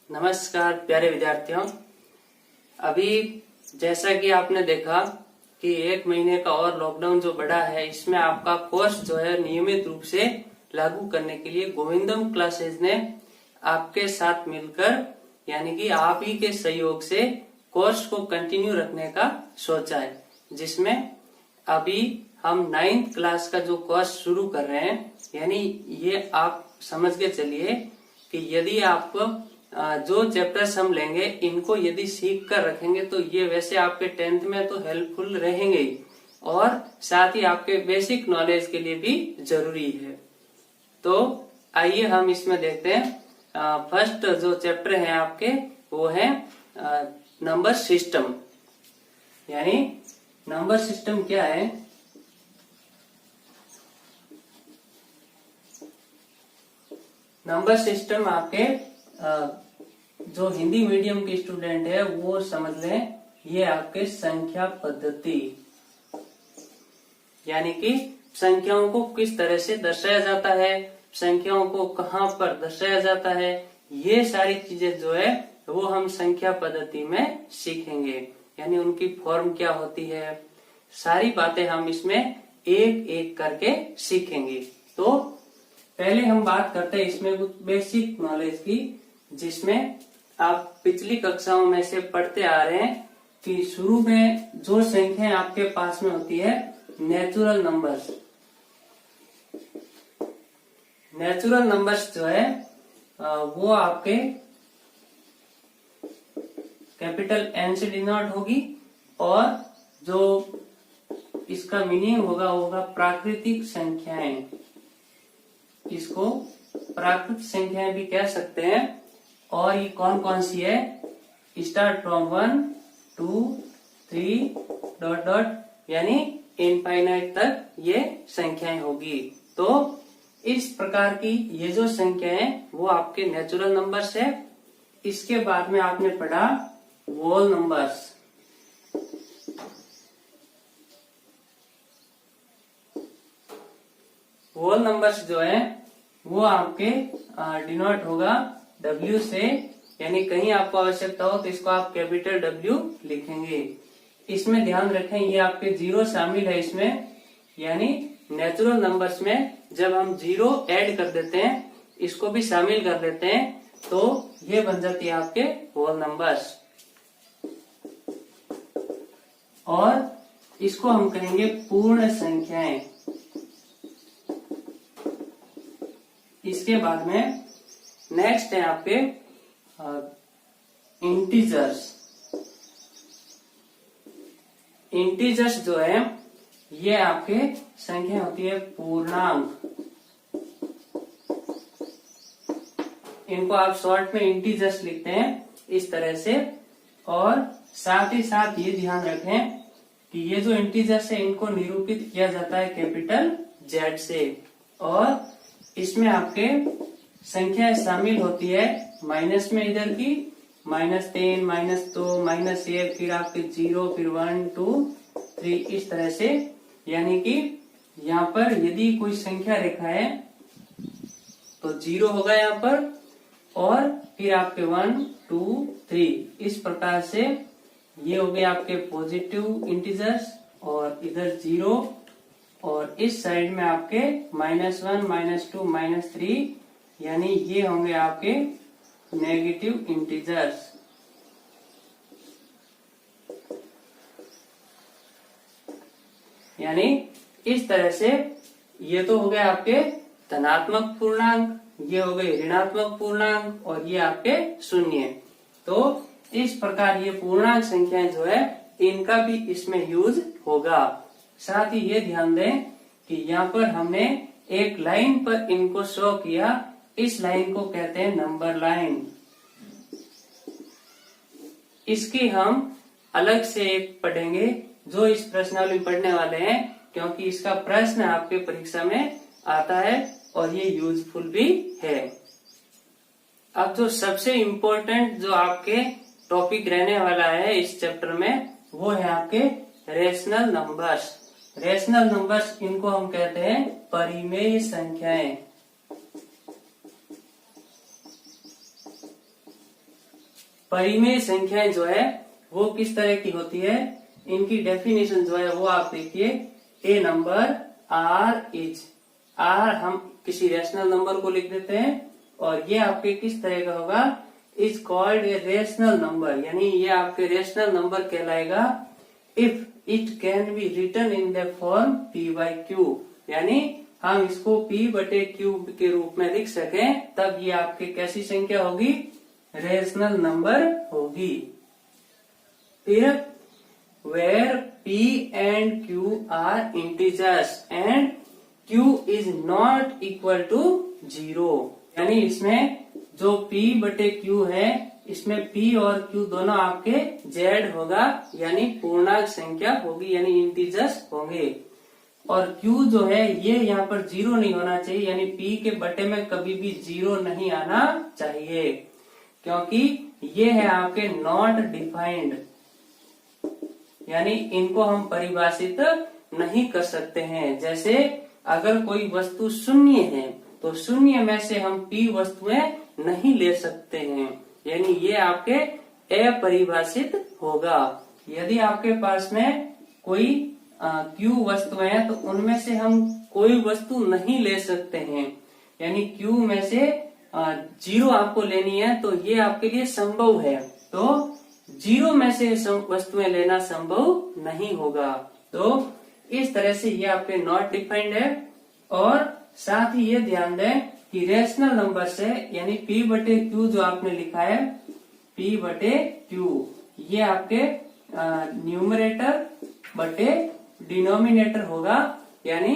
नमस्कार प्यारे विद्यार्थियों। अभी जैसा कि आपने देखा कि 1 महीने का और लॉकडाउन जो बढ़ा है, इसमें आपका कोर्स जो है नियमित रूप से लागू करने के लिए गोविंदम क्लासेज ने आपके साथ मिलकर यानी कि आप ही के सहयोग से कोर्स को कंटिन्यू रखने का सोचा है, जिसमें अभी हम 9th क्लास का जो कोर्स शुरू कर रहे हैं। यानी ये आप समझ के चलिए कि यदि आप जो चैप्टर्स हम लेंगे इनको यदि सीख कर रखेंगे तो ये वैसे आपके 10th में तो हेल्पफुल रहेंगे ही, और साथ ही आपके बेसिक नॉलेज के लिए भी जरूरी है। तो आइए हम इसमें देखते हैं। फर्स्ट जो चैप्टर है आपके वो है नंबर सिस्टम। यानी नंबर सिस्टम क्या है? नंबर सिस्टम आपके जो हिंदी मीडियम के स्टूडेंट है वो समझ लें, ये आपके संख्या पद्धति, यानी कि संख्याओं को किस तरह से दर्शाया जाता है, संख्याओं को कहाँ पर दर्शाया जाता है, ये सारी चीजें जो है वो हम संख्या पद्धति में सीखेंगे। यानी उनकी फॉर्म क्या होती है, सारी बातें हम इसमें एक एक करके सीखेंगे। तो पहले हम बात करते हैं इसमें कुछ बेसिक नॉलेज की, जिसमें आप पिछली कक्षाओं में से पढ़ते आ रहे हैं कि शुरू में जो संख्याएं आपके पास में होती है नेचुरल नंबर्स। नेचुरल नंबर्स जो है वो आपके कैपिटल एन से डिनोट होगी, और जो इसका मीनिंग होगा प्राकृतिक संख्याएं। इसको प्राकृतिक संख्याएं भी कह सकते हैं। और ये कौन कौन सी है? स्टार्ट फ्रॉम 1 2 3 डॉट डॉट, यानी इनफाइनाइट तक ये संख्याएं होगी। तो इस प्रकार की ये जो संख्याएं वो आपके नेचुरल नंबर्स है। इसके बाद में आपने पढ़ा होल नंबर्स। होल नंबर्स जो है वो आपके डिनोट होगा W से, यानी कहीं आपको आवश्यकता हो तो इसको आप कैपिटल W लिखेंगे। इसमें ध्यान रखें ये आपके जीरो शामिल है इसमें, यानी नेचुरल नंबर्स में जब हम जीरो ऐड कर देते हैं, इसको भी शामिल कर देते हैं, तो ये बन जाती है आपके होल नंबर्स। और इसको हम कहेंगे पूर्ण संख्याएं। इसके बाद में नेक्स्ट है आपके इंटीजर्स। इंटीजर्स जो है ये आपके संख्या होती है पूर्णांक। इनको आप शॉर्ट में इंटीजर्स लिखते हैं इस तरह से। और साथ ही साथ ये ध्यान रखें कि ये जो इंटीजर्स है इनको निरूपित किया जाता है कैपिटल Z से। और इसमें आपके संख्या शामिल होती है माइनस में, इधर की -3 -2 -1, फिर आपके 0, फिर 1 2 3, इस तरह से। यानी कि यहाँ पर यदि कोई संख्या रेखा है तो 0 होगा यहाँ पर, और फिर आपके 1 2 3, इस प्रकार से ये हो गए आपके पॉजिटिव इंटीजर्स। और इधर 0, और इस साइड में आपके -1 -2 -3, यानी ये होंगे आपके नेगेटिव इंटीजर्स। यानी इस तरह से ये तो हो गए आपके धनात्मक पूर्णांक, ये हो गए ऋणात्मक पूर्णांक, और ये आपके शून्य। तो इस प्रकार ये पूर्णांक संख्याएं जो है इनका भी इसमें यूज होगा। साथ ही ये ध्यान दें कि यहाँ पर हमने एक लाइन पर इनको शो किया, इस लाइन को कहते हैं नंबर लाइन। इसकी हम अलग से एक पढ़ेंगे जो इस प्रश्नावली पढ़ने वाले हैं, क्योंकि इसका प्रश्न आपके परीक्षा में आता है और ये यूजफुल भी है। अब जो सबसे इम्पोर्टेंट जो आपके टॉपिक रहने वाला है इस चैप्टर में, वो है आपके रेशनल नंबर्स। रेशनल नंबर्स इनको हम कहते हैं परिमेय संख्याएं। परिमेय संख्याएं जो है वो किस तरह की होती है, इनकी डेफिनेशन जो है वो आप देखिए। ए नंबर आर इज, आर हम किसी रेशनल नंबर को लिख देते हैं और ये आपके किस तरह का होगा, is called a rational number, यानी ये आपके रेशनल नंबर कहलाएगा if it can be written in the form P by Q, यानी हम इसको P बटे Q के रूप में लिख सकें, तब ये आपके कैसी संख्या होगी, रेशनल नंबर होगी। फिर where P and Q are integers and Q is not equal to 0, यानी इसमें जो P बटे Q है इसमें P और Q दोनों आपके Z होगा, यानी पूर्णांक संख्या होगी, यानी इंटीजर्स होंगे। और Q जो है ये यहाँ पर 0 नहीं होना चाहिए, यानी P के बटे में कभी भी 0 नहीं आना चाहिए, क्योंकि ये है आपके नॉट डिफाइंड, यानी इनको हम परिभाषित नहीं कर सकते हैं। जैसे अगर कोई वस्तु शून्य है तो शून्य में से हम P वस्तुएं नहीं ले सकते हैं, यानी ये आपके अपरिभाषित होगा। यदि आपके पास में कोई Q वस्तुएं हैं तो उनमें से हम कोई वस्तु नहीं ले सकते हैं, यानी Q में से 0 आपको लेनी है तो ये आपके लिए संभव है, तो 0 में से वस्तुएं लेना संभव नहीं होगा। तो इस तरह से ये आपके नॉट डिफाइंड है। और साथ ही ये ध्यान दें कि रेशनल नंबर से, यानी P बटे Q जो आपने लिखा है P बटे Q, ये आपके न्यूमरेटर बटे डिनोमिनेटर होगा, यानी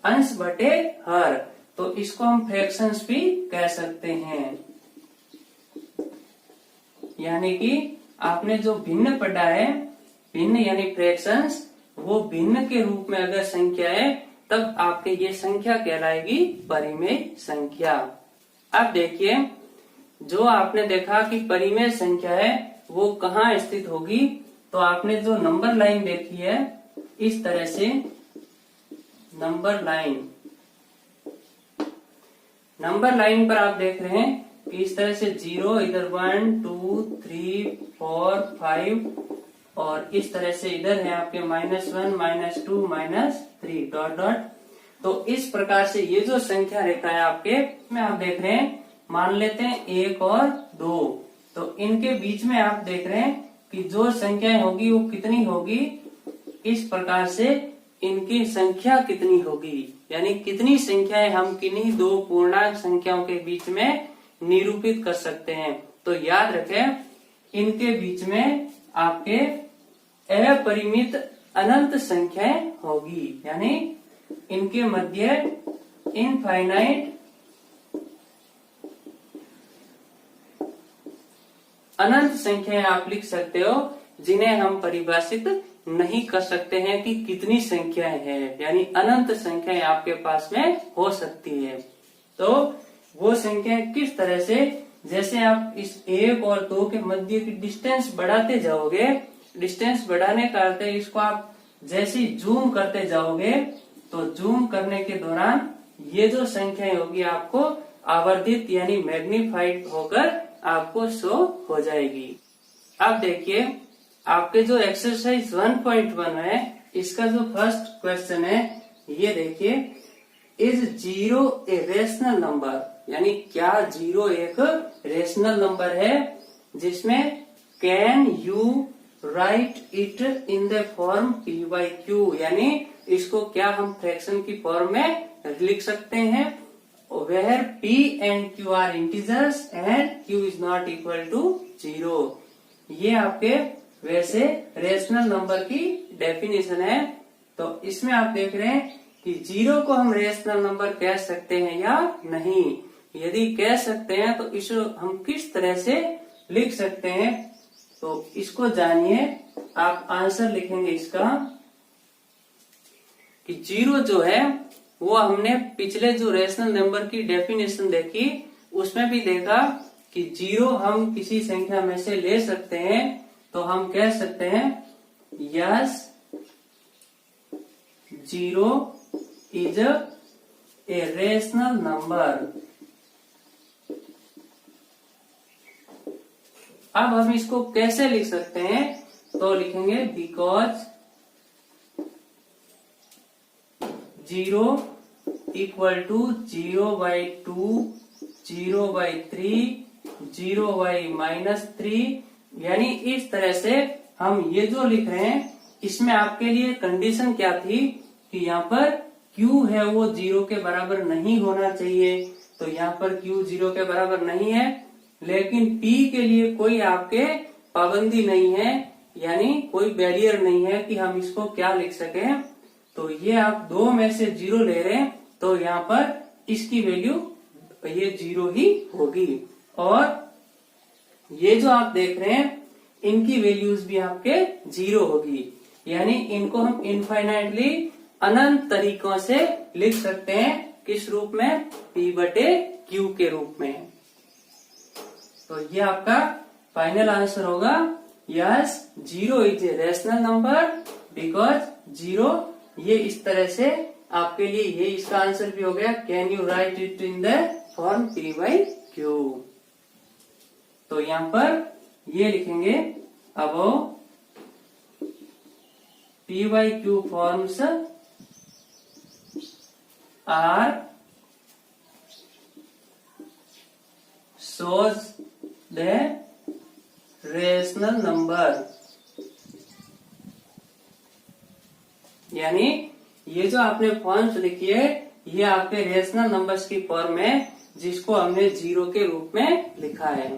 अंश बटे हर, तो इसको हम फ्रैक्शंस भी कह सकते हैं। यानी कि आपने जो भिन्न पढ़ा है, भिन्न यानी फ्रैक्शंस, वो भिन्न के रूप में अगर संख्या है तब आपके ये संख्या कहलाएगी परिमेय संख्या। अब देखिए, जो आपने देखा कि परिमेय संख्या है वो कहाँ स्थित होगी, तो आपने जो नंबर लाइन देखी है इस तरह से, नंबर लाइन पर आप देख रहे हैं कि इस तरह से 0, इधर 1 2 3 4 5 और इस तरह से इधर है आपके -1 -2 -3 डॉट डॉट। तो इस प्रकार से ये जो संख्या रेखा है आपके में आप देख रहे हैं, मान लेते हैं 1 और 2, तो इनके बीच में आप देख रहे हैं कि जो संख्याएं होगी वो कितनी होगी, इस प्रकार से इनकी संख्या कितनी होगी, यानी कितनी संख्याएं हम किन्हीं दो पूर्णांक संख्याओं के बीच में निरूपित कर सकते हैं। तो याद रखें, इनके बीच में आपके अपरिमित अनंत संख्याएं होगी, यानी इनके मध्य इनफाइनाइट अनंत संख्याएं आप लिख सकते हो, जिन्हें हम परिभाषित नहीं कर सकते हैं कि कितनी संख्याएं हैं, यानी अनंत संख्याएं आपके पास में हो सकती है। तो वो संख्याएं किस तरह से, जैसे आप इस 1 और 2 के मध्य की डिस्टेंस बढ़ाते जाओगे, डिस्टेंस बढ़ाने का अर्थ है इसको आप जैसे ही जूम करते जाओगे तो जूम करने के दौरान ये जो संख्याएं होगी आपको आवर्धित यानी मैग्नीफाइड होकर आपको शो हो जाएगी। अब देखिए, आपके जो एक्सरसाइज 1.1 है, इसका जो फर्स्ट क्वेश्चन है, ये देखिए, इज 0 ए रेशनल नंबर, यानी क्या 0 एक रेशनल नंबर है, जिसमें can you write it in the form P by Q, यानी इसको क्या हम फ्रैक्शन की फॉर्म में लिख सकते हैं, where P and Q are integers and Q is not equal to 0। ये आपके वैसे रेशनल नंबर की डेफिनेशन है। तो इसमें आप देख रहे हैं कि 0 को हम रेशनल नंबर कह सकते हैं या नहीं, यदि कह सकते हैं तो इसे हम किस तरह से लिख सकते हैं, तो इसको जानिए। आप आंसर लिखेंगे इसका कि 0 जो है वो हमने पिछले जो रेशनल नंबर की डेफिनेशन देखी उसमें भी देखा कि 0 हम किसी संख्या में से ले सकते हैं, तो हम कह सकते हैं yes 0 is a rational number. अब हम इसको कैसे लिख सकते हैं, तो लिखेंगे बिकॉज 0 इक्वल टू 0/2, 0/3, 0/-3, यानी इस तरह से हम ये जो लिख रहे हैं इसमें आपके लिए कंडीशन क्या थी कि यहाँ पर Q है वो 0 के बराबर नहीं होना चाहिए, तो यहाँ पर Q 0 के बराबर नहीं है, लेकिन P के लिए कोई आपके पाबंदी नहीं है, यानी कोई बैरियर नहीं है कि हम इसको क्या लिख सके। तो ये आप दो में से 0 ले रहे हैं तो यहाँ पर इसकी वैल्यू ये 0 ही होगी, और ये जो आप देख रहे हैं इनकी वैल्यूज भी आपके 0 होगी, यानी इनको हम इनफाइनाइटली अनंत तरीकों से लिख सकते हैं। किस रूप में? P/Q के रूप में। तो ये आपका फाइनल आंसर होगा yes, 0 is a rational number because 0। ये इस तरह से आपके लिए ये इसका आंसर भी हो गया। Can you write it in the form P/Q। तो यहाँ पर ये लिखेंगे अब P/Q forms are shows the rational number, यानी ये जो आपने फॉर्म्स लिखी है ये आपके रेशनल नंबर्स की फॉर्म है जिसको हमने 0 के रूप में लिखा है।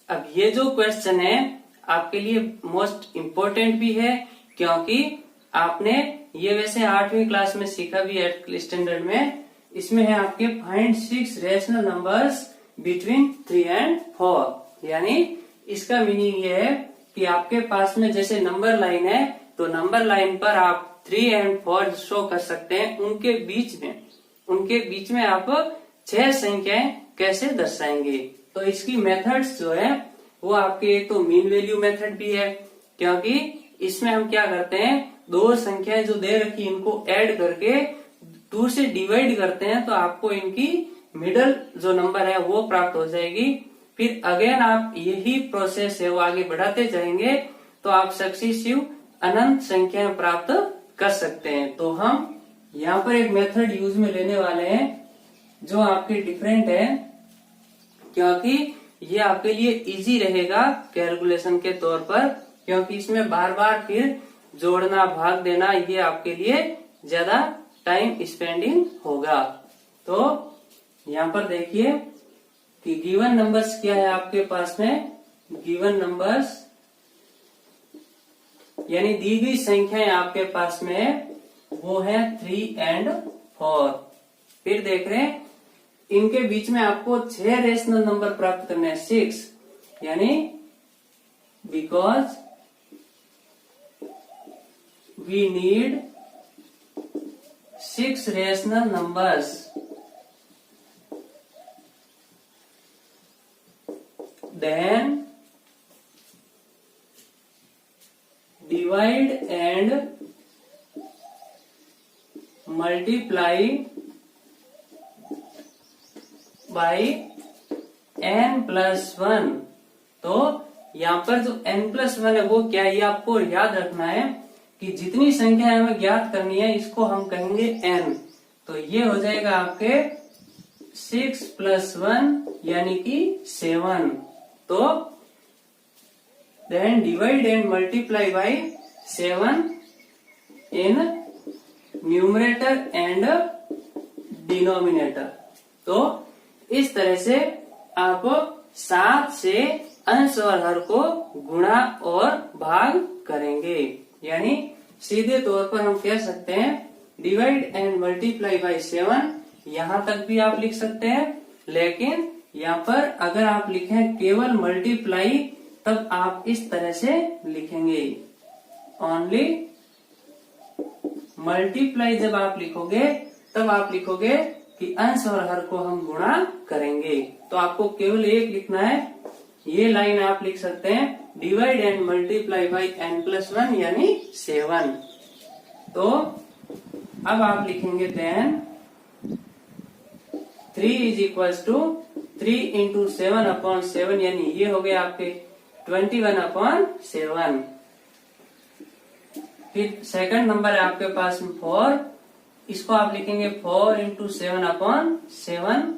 अब ये जो क्वेश्चन है आपके लिए मोस्ट इम्पोर्टेंट भी है, क्योंकि आपने ये वैसे 8वीं क्लास में सीखा भी 8th स्टैंडर्ड में। इसमें है आपके find 6 rational numbers between 3 and 4, यानी इसका मीनिंग ये है कि आपके पास में जैसे नंबर लाइन है तो नंबर लाइन पर आप 3 and 4 शो कर सकते हैं। उनके बीच में आप 6 संख्याएं कैसे दर्शाएंगे, तो इसकी मेथड्स जो है वो आपके एक तो मीन वैल्यू मेथड भी है, क्योंकि इसमें हम क्या करते हैं दो संख्याएं जो दे रखी इनको ऐड करके 2 से डिवाइड करते हैं तो आपको इनकी मिडल जो नंबर है वो प्राप्त हो जाएगी। फिर अगेन आप यही प्रोसेस है वो आगे बढ़ाते जाएंगे तो आप सक्सेसिव अनंत संख्याएं प्राप्त कर सकते हैं। तो हम यहाँ पर एक मेथड यूज में लेने वाले हैं जो आपके डिफरेंट है, क्योंकि ये आपके लिए इजी रहेगा कैलकुलेशन के तौर पर, क्योंकि इसमें बार बार फिर जोड़ना भाग देना ये आपके लिए ज्यादा टाइम स्पेंडिंग होगा। तो यहाँ पर देखिए कि गिवन नंबर्स क्या है आपके पास में, गिवन नंबर्स यानी दी गई संख्याएं आपके पास में है वो है 3 and 4। फिर देख रहे हैं इनके बीच में आपको 6 रेशनल नंबर प्राप्त करने हैं 6, यानी because we need 6 rational numbers, then divide and multiply by n+1। तो यहाँ पर जो n+1 है वो क्या है ये आपको याद रखना है कि जितनी संख्या हमें ज्ञात करनी है इसको हम कहेंगे n। तो ये हो जाएगा आपके 6 + 1 यानी कि 7। तो then divide and multiply by 7 in numerator and denominator। तो इस तरह से आप 7 से अंश और हर को गुणा और भाग करेंगे, यानी सीधे तौर पर हम कह सकते हैं डिवाइड एंड मल्टीप्लाई बाय 7। यहां तक भी आप लिख सकते हैं, लेकिन यहाँ पर अगर आप लिखें केवल मल्टीप्लाई तब आप इस तरह से लिखेंगे, ओनली मल्टीप्लाई। जब आप लिखोगे तब आप लिखोगे कि अंश और हर को हम गुणा करेंगे। तो आपको केवल एक लिखना है, ये लाइन आप लिख सकते हैं divide and multiply by n+1 यानी 7। तो अब आप लिखेंगे देन 3 = 3×7/7 यानी ये हो गया आपके 21/7। फिर सेकंड नंबर है आपके पास में 4, इसको आप लिखेंगे 4×7/7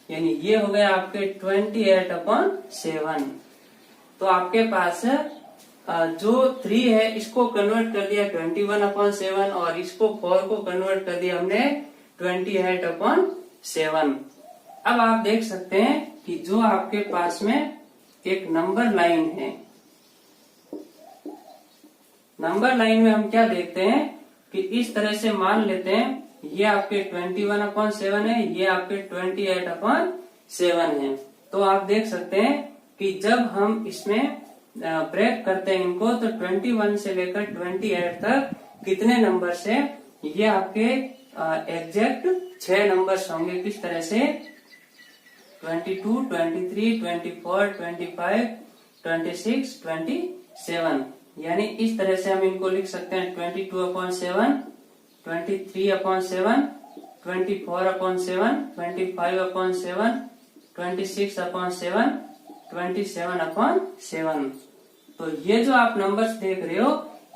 यानी ये हो गया आपके 28/7। तो आपके पास जो 3 है इसको कन्वर्ट कर दिया 21/7 और इसको 4 को कन्वर्ट कर दिया हमने 28/7। अब आप देख सकते हैं कि जो आपके पास में एक नंबर लाइन है, नंबर लाइन में हम क्या देखते हैं कि इस तरह से मान लेते हैं ये आपके 21/7 है, ये आपके 28/7 है। तो आप देख सकते हैं कि जब हम इसमें ब्रेक करते हैं इनको तो 21 से लेकर 28 तक कितने नंबर से ये आपके एग्जैक्ट 6 नंबर्स होंगे। किस तरह से 22, 23, 24, 25, 26, 27 यानी इस तरह से हम इनको लिख सकते हैं 22/7, 23/7, 24/7, 25/7, 26/7, 27/7। तो ये जो आप नंबर्स देख रहे हो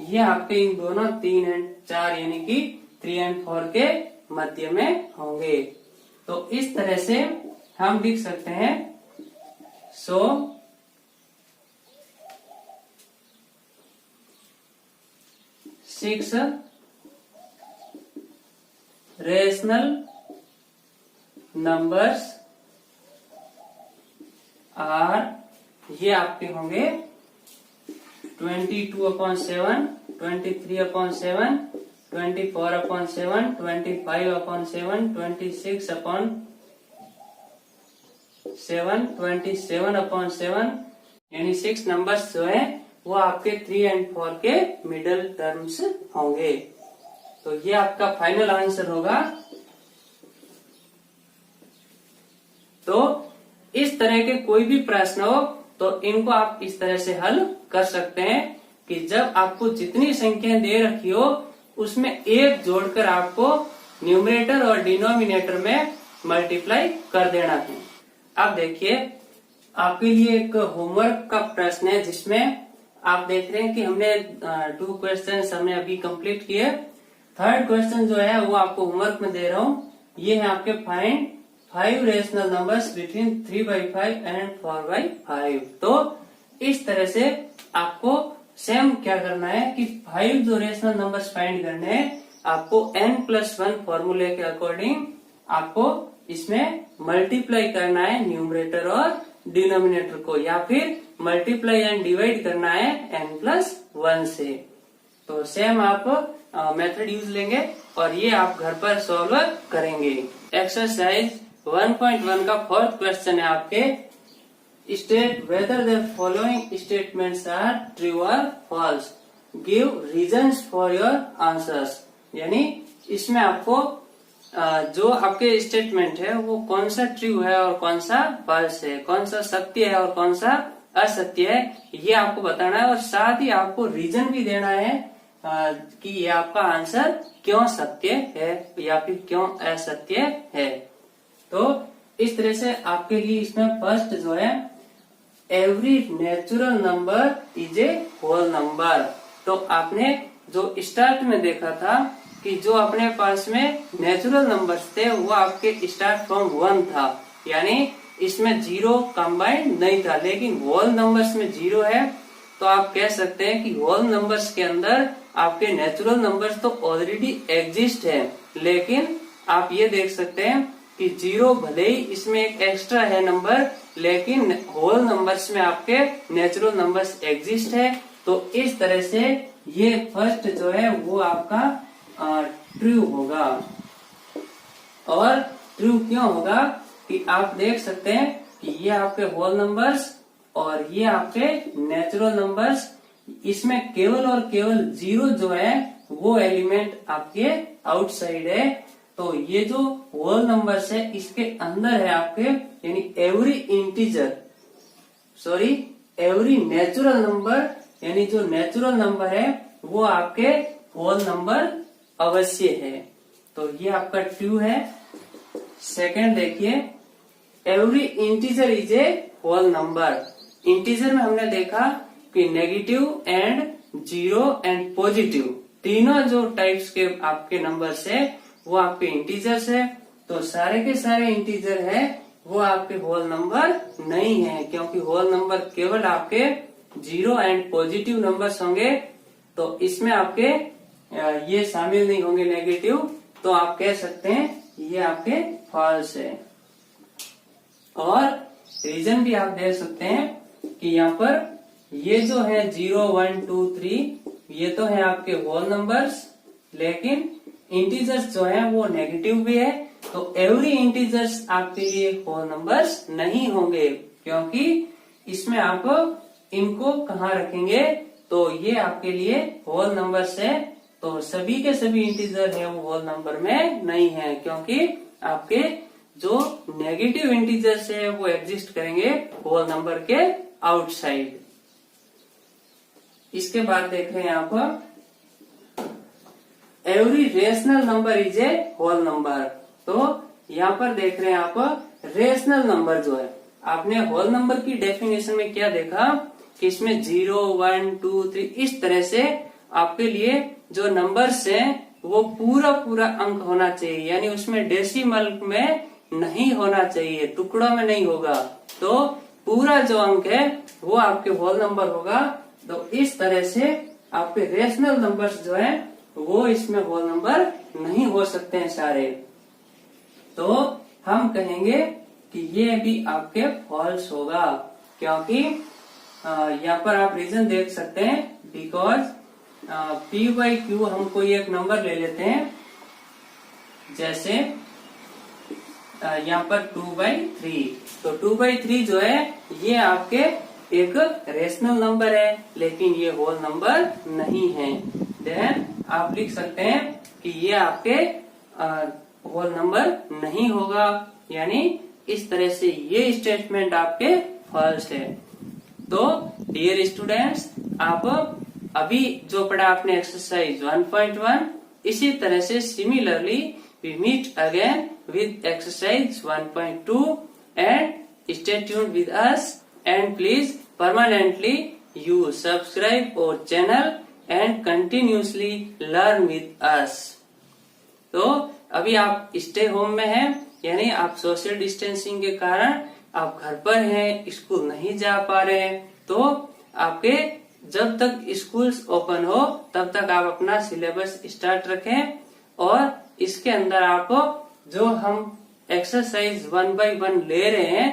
ये आपके इन दोनों 3 और 4 यानी कि 3 और 4 के मध्य में होंगे। तो इस तरह से हम लिख सकते हैं 6 रेशनल नंबर्स आर, ये आपके होंगे 22/7, 23/7, 24/7, 25/7, 26/7, 27/7 यानी 6 नंबर्स जो है वो आपके 3 और 4 के मिडल टर्म्स होंगे। तो ये आपका फाइनल आंसर होगा। तो इस तरह के कोई भी प्रश्न हो तो इनको आप इस तरह से हल कर सकते हैं कि जब आपको जितनी संख्याएं दे रखी हो उसमें एक जोड़कर आपको न्यूमरेटर और डिनोमिनेटर में मल्टीप्लाई कर देना है। अब देखिए आपके लिए एक होमवर्क का प्रश्न है जिसमें आप देख रहे हैं कि हमने 2 क्वेश्चन हमने अभी कंप्लीट किए। थर्ड क्वेश्चन जो है वो आपको होमवर्क में दे रहा हूँ। ये है आपके find 5 rational numbers between 3/5 and 4/5। तो इस तरह से आपको सेम क्या करना है कि 5 जो रेशनल नंबर्स फाइंड करने हैं आपको n+1 फॉर्मूले के अकॉर्डिंग आपको इसमें मल्टीप्लाई करना है न्यूमरेटर और डिनोमिनेटर को, या फिर मल्टीप्लाई एंड डिवाइड करना है n+1 से। तो सेम आप मेथड यूज लेंगे और ये आप घर पर सॉल्व करेंगे। एक्सरसाइज 1.1 का 4th क्वेश्चन है आपके state whether the following statements are true और false, give reasons for your answers. यानी इसमें आपको जो आपके स्टेटमेंट है वो कौन सा ट्रू है और कौन सा फॉल्स है, कौन सा सत्य है और कौन सा असत्य है, ये आपको बताना है। और साथ ही आपको रीजन भी देना है कि ये आपका आंसर क्यों सत्य है या फिर क्यों असत्य है। तो इस तरह से आपके लिए इसमें फर्स्ट जो है every natural number is a whole number. तो आपने जो स्टार्ट में देखा था कि जो अपने पास में नेचुरल नंबर्स थे वो आपके स्टार्ट फ्रॉम 1 था, यानी इसमें 0 कंबाइंड नहीं था, लेकिन होल नंबर्स में 0 है। तो आप कह सकते हैं कि होल नंबर्स के अंदर आपके नेचुरल नंबर्स तो ऑलरेडी एग्जिस्ट है, लेकिन आप ये देख सकते हैं कि 0 भले ही इसमें एक एक्स्ट्रा है नंबर, लेकिन होल नंबर्स में आपके नेचुरल नंबर्स एग्जिस्ट है। तो इस तरह से ये फर्स्ट जो है वो आपका ट्रू होगा। और ट्रू क्यों होगा कि आप देख सकते हैं कि ये आपके होल नंबर्स और ये आपके नेचुरल नंबर्स, इसमें केवल और केवल 0 जो है वो एलिमेंट आपके आउटसाइड है। तो ये जो होल नंबर्स है इसके अंदर है आपके, यानी एवरी नेचुरल नंबर, यानी जो नेचुरल नंबर है वो आपके होल नंबर अवश्य है। तो ये आपका ट्रू है। सेकंड देखिए every integer is a whole number. Integer में हमने देखा कि negative and zero and positive तीनों जो टाइप्स के आपके नंबर्स है वो आपके इंटीजर्स है। तो सारे के सारे इंटीजर है वो आपके होल नंबर नहीं है, क्योंकि होल नंबर केवल आपके जीरो एंड पॉजिटिव नंबर्स होंगे। तो इसमें आपके ये शामिल नहीं होंगे नेगेटिव, तो आप कह सकते हैं ये आपके फॉल्स है। और रीजन भी आप दे सकते हैं कि यहाँ पर ये जो है 0, 1, 2, 3 ये तो है आपके होल नंबर्स, लेकिन इंटीजर्स जो है वो नेगेटिव भी है। तो एवरी इंटीजर्स आपके लिए होल नंबर्स नहीं होंगे, क्योंकि इसमें आप इनको कहाँ रखेंगे, तो ये आपके लिए होल नंबर्स है। तो सभी के सभी इंटीजर है वो होल नंबर में नहीं है, क्योंकि आपके जो नेगेटिव इंटीजर्स है वो एग्जिस्ट करेंगे होल नंबर के आउटसाइड। इसके बाद देख रहे हैं आप every rational number is a whole number. तो यहाँ पर देख रहे हैं आप रेशनल नंबर जो है, आपने होल नंबर की डेफिनेशन में क्या देखा कि इसमें 0, 1, 2, 3 इस तरह से आपके लिए जो नंबर्स हैं वो पूरा पूरा अंक होना चाहिए, यानी उसमें डेसिमल में नहीं होना चाहिए, टुकड़ों में नहीं होगा। तो पूरा जो अंक है वो आपके होल नंबर होगा। तो इस तरह से आपके रेशनल नंबर्स जो है वो इसमें होल नंबर नहीं हो सकते हैं सारे। तो हम कहेंगे कि ये भी आपके फॉल्स होगा, क्योंकि यहाँ पर आप रीजन देख सकते हैं, बिकॉज p/q हम कोई एक नंबर ले लेते हैं, जैसे यहाँ पर 2/3। तो 2/3 जो है ये आपके एक रेशनल नंबर है, लेकिन ये होल नंबर नहीं है। देन आप लिख सकते हैं कि ये आपके होल नंबर नहीं होगा, यानी इस तरह से ये स्टेटमेंट आपके फॉल्स है। तो डियर स्टूडेंट्स, आप अभी जो पढ़ा आपने एक्सरसाइज 1.1, इसी तरह से similarly we meet again with exercise 1.2 and stay tuned with us, and please permanently you subscribe our channel and continuously learn with us। तो अभी आप स्टे होम में हैं, यानी आप सोशल डिस्टेंसिंग के कारण आप घर पर हैं, स्कूल नहीं जा पा रहे हैं। तो आपके जब तक स्कूल्स ओपन हो तब तक आप अपना सिलेबस स्टार्ट रखें, और इसके अंदर आप जो हम एक्सरसाइज 1 by 1 ले रहे हैं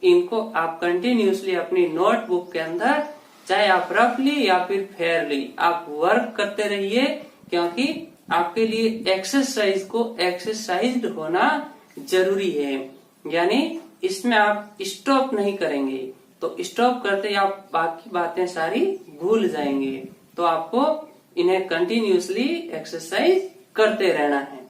इनको आप कंटिन्यूसली अपनी नोटबुक के अंदर, चाहे आप रफली या फिर फेयरली आप वर्क करते रहिए, क्योंकि आपके लिए एक्सरसाइज को एक्सरसाइज्ड होना जरूरी है। यानी इसमें आप स्टॉप नहीं करेंगे, तो स्टॉप करते आप बाकी बातें सारी भूल जाएंगे। तो आपको इन्हें कंटिन्यूसली एक्सरसाइज करते रहना है।